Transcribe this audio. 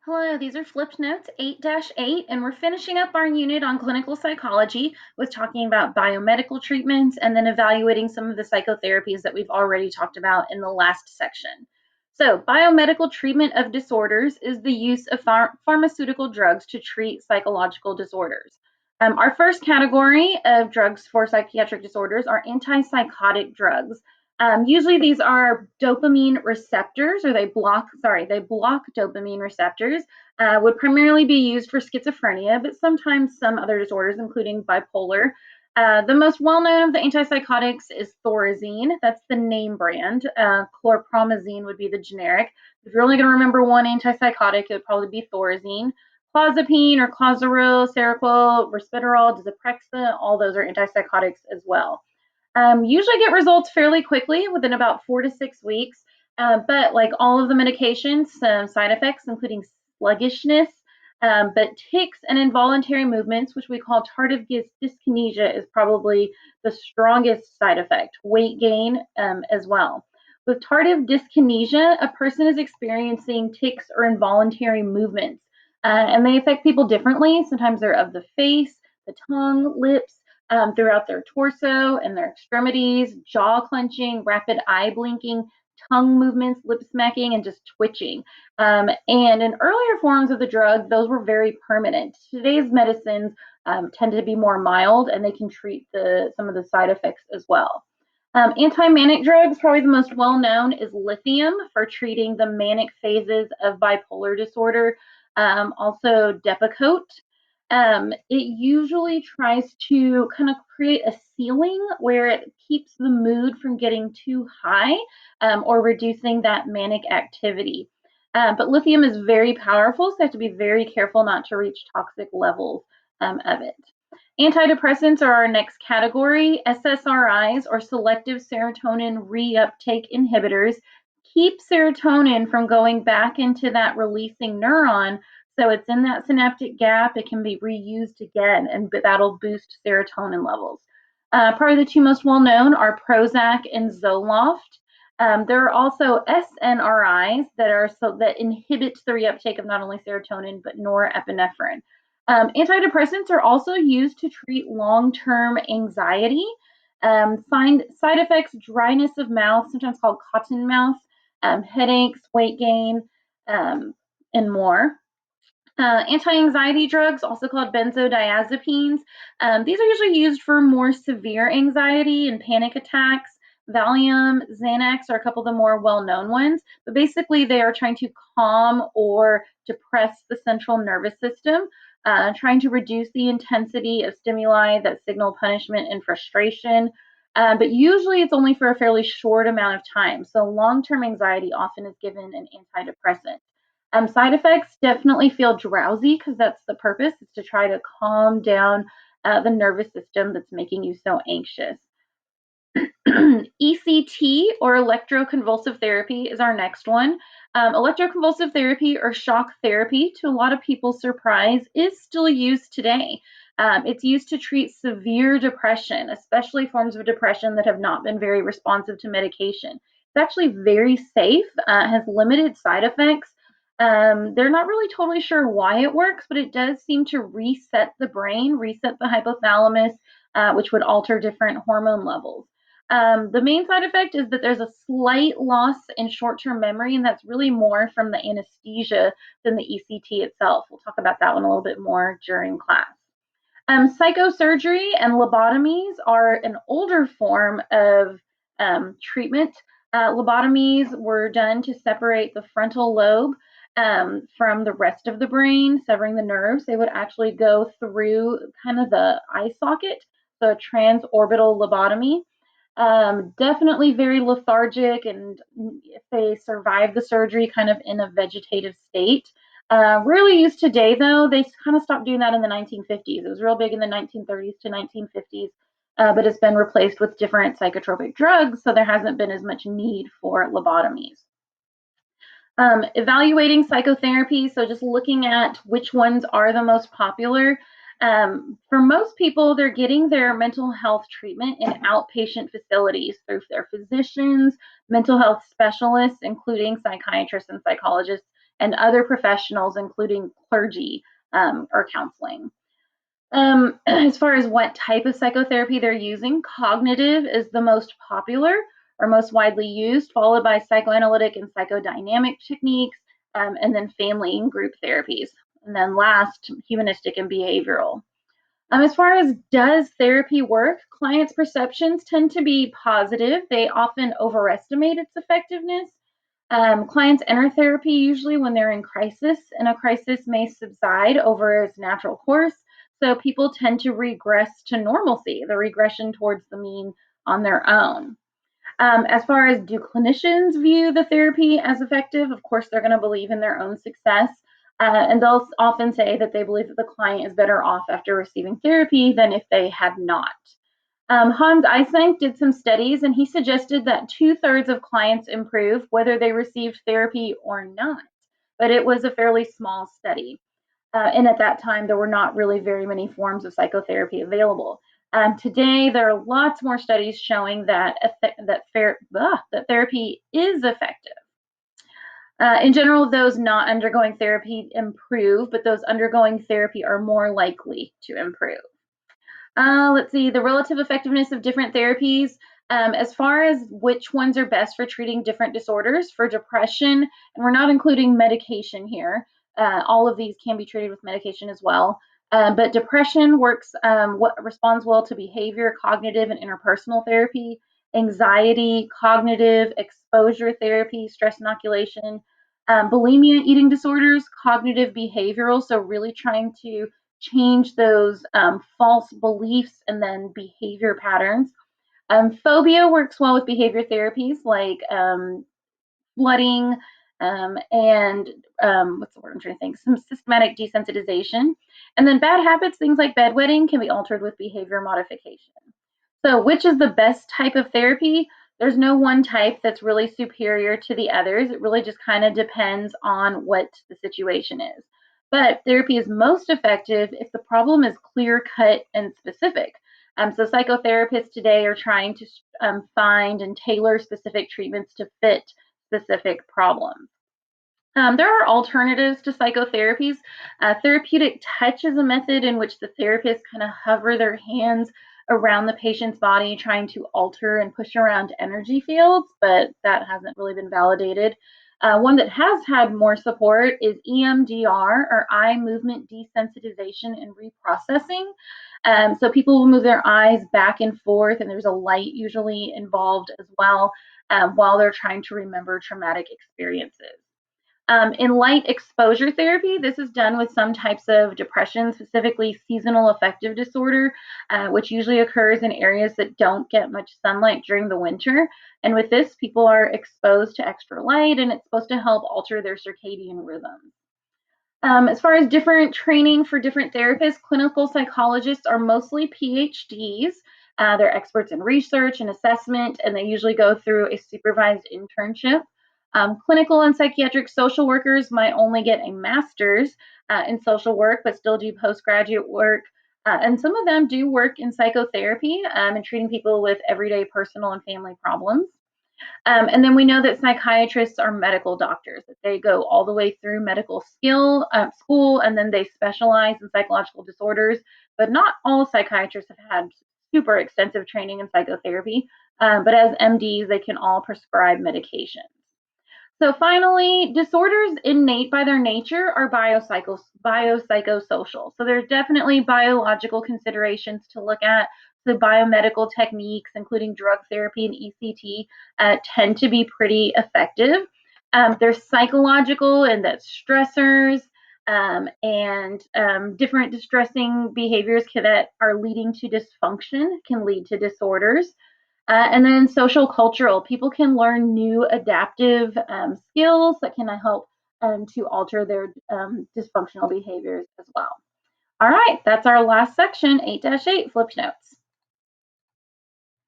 Hello, these are flipped notes 8-8, and we're finishing up our unit on clinical psychology with talking about biomedical treatments and then evaluating some of the psychotherapies that we've already talked about in the last section. So, biomedical treatment of disorders is the use of pharmaceutical drugs to treat psychological disorders. Our first category of drugs for psychiatric disorders are antipsychotic drugs. Usually these are dopamine receptors, or they block dopamine receptors, would primarily be used for schizophrenia, but sometimes some other disorders, including bipolar. The most well-known of the antipsychotics is Thorazine. That's the name brand. Chlorpromazine would be the generic. If you're only going to remember one antipsychotic, it would probably be Thorazine. Clozapine or Clozaril, Seroquel, Risperidone, Zyprexa, all those are antipsychotics as well. Usually get results fairly quickly within about 4 to 6 weeks. But like all of the medications, some side effects, including sluggishness, but tics and involuntary movements, which we call tardive dyskinesia, is probably the strongest side effect. Weight gain as well. With tardive dyskinesia, a person is experiencing tics or involuntary movements, and they affect people differently. Sometimes they're of the face, the tongue, lips, throughout their torso and their extremities, jaw clenching, rapid eye blinking, tongue movements, lip smacking, and just twitching. And in earlier forms of the drug, those were very permanent. Today's medicines tend to be more mild, and they can treat some of the side effects as well. Antimanic drugs, probably the most well-known, is lithium for treating the manic phases of bipolar disorder. Also Depakote. It usually tries to kind of create a ceiling where it keeps the mood from getting too high or reducing that manic activity. But lithium is very powerful, so you have to be very careful not to reach toxic levels of it. Antidepressants are our next category. SSRIs, or selective serotonin reuptake inhibitors, keep serotonin from going back into that releasing neuron, so it's in that synaptic gap. It can be reused again, and that'll boost serotonin levels. Probably the two most well-known are Prozac and Zoloft. There are also SNRIs that inhibit the reuptake of not only serotonin but norepinephrine. Antidepressants are also used to treat long-term anxiety. Side effects: dryness of mouth, sometimes called cotton mouth, headaches, weight gain, and more. Anti-anxiety drugs, also called benzodiazepines. These are usually used for more severe anxiety and panic attacks. Valium, Xanax are a couple of the more well-known ones, but basically they are trying to calm or depress the central nervous system, trying to reduce the intensity of stimuli that signal punishment and frustration. But usually it's only for a fairly short amount of time. So long-term anxiety often is given an antidepressant. Side effects: definitely feel drowsy, because that's the purpose, is to try to calm down the nervous system that's making you so anxious. ECT, or electroconvulsive therapy, is our next one. Electroconvulsive therapy, or shock therapy, to a lot of people's surprise, is still used today. It's used to treat severe depression, especially forms of depression that have not been very responsive to medication. It's actually very safe, has limited side effects. They're not really totally sure why it works, but it does seem to reset the brain, reset the hypothalamus, which would alter different hormone levels. The main side effect is that there's a slight loss in short-term memory, and that's really more from the anesthesia than the ECT itself. We'll talk about that one a little bit more during class. Psychosurgery and lobotomies are an older form of treatment. Lobotomies were done to separate the frontal lobe from the rest of the brain, severing the nerves. They would actually go through kind of the eye socket, so a transorbital lobotomy. Definitely very lethargic, and if they survive the surgery, kind of in a vegetative state. Rarely used today, though. They kind of stopped doing that in the 1950s. It was real big in the 1930s to 1950s, but it's been replaced with different psychotropic drugs, so there hasn't been as much need for lobotomies. Evaluating psychotherapy, so just looking at which ones are the most popular. For most people, they're getting their mental health treatment in outpatient facilities through their physicians, mental health specialists, including psychiatrists and psychologists, and other professionals, including clergy, are counseling. As far as what type of psychotherapy they're using, cognitive is the most popular or most widely used, followed by psychoanalytic and psychodynamic techniques, and then family and group therapies. And then last, humanistic and behavioral. As far as does therapy work, clients' perceptions tend to be positive. They often overestimate its effectiveness. Clients enter therapy usually when they're in crisis, and a crisis may subside over its natural course. So people tend to regress to normalcy, the regression towards the mean on their own. As far as do clinicians view the therapy as effective, of course, they're going to believe in their own success. And they'll often say that they believe that the client is better off after receiving therapy than if they had not. Hans Eysenck did some studies, and he suggested that 2/3 of clients improve whether they received therapy or not. But it was a fairly small study. And at that time, there were not really very many forms of psychotherapy available. Today, there are lots more studies showing that therapy is effective. In general, those not undergoing therapy improve, but those undergoing therapy are more likely to improve. Let's see, the relative effectiveness of different therapies. As far as which ones are best for treating different disorders, for depression, and we're not including medication here, all of these can be treated with medication as well. But depression responds well to behavior, cognitive, and interpersonal therapy. Anxiety, cognitive, exposure therapy, stress inoculation. Bulimia, eating disorders, cognitive, behavioral. So really trying to change those false beliefs and then behavior patterns. Phobia works well with behavior therapies like flooding and what's the word I'm trying to think? Some systematic desensitization. And then bad habits, things like bedwetting, can be altered with behavior modification. So, which is the best type of therapy? There's no one type that's really superior to the others. It really just kind of depends on what the situation is. But therapy is most effective if the problem is clear cut and specific. So psychotherapists today are trying to find and tailor specific treatments to fit specific problems. There are alternatives to psychotherapies. Therapeutic touch is a method in which the therapists kind of hover their hands around the patient's body, trying to alter and push around energy fields, but that hasn't really been validated. One that has had more support is EMDR, or eye movement desensitization and reprocessing. So people will move their eyes back and forth, and there's a light usually involved as well while they're trying to remember traumatic experiences. In light exposure therapy, this is done with some types of depression, specifically seasonal affective disorder, which usually occurs in areas that don't get much sunlight during the winter. And with this, people are exposed to extra light, and it's supposed to help alter their circadian rhythms. As far as different training for different therapists, clinical psychologists are mostly PhDs. They're experts in research and assessment, and they usually go through a supervised internship. Clinical and psychiatric social workers might only get a master's in social work, but still do postgraduate work. And some of them do work in psychotherapy and treating people with everyday personal and family problems. And then we know that psychiatrists are medical doctors, that they go all the way through medical school, and then they specialize in psychological disorders. But not all psychiatrists have had super extensive training in psychotherapy. But as MDs, they can all prescribe medications. So finally, disorders innate by their nature are biopsychosocial. So there's definitely biological considerations to look at. The biomedical techniques, including drug therapy and ECT, tend to be pretty effective. There's psychological, and that's stressors and different distressing behaviors that are leading to dysfunction can lead to disorders. And then social cultural, people can learn new adaptive skills that can help to alter their dysfunctional behaviors as well. All right, that's our last section, 8-8, flip notes.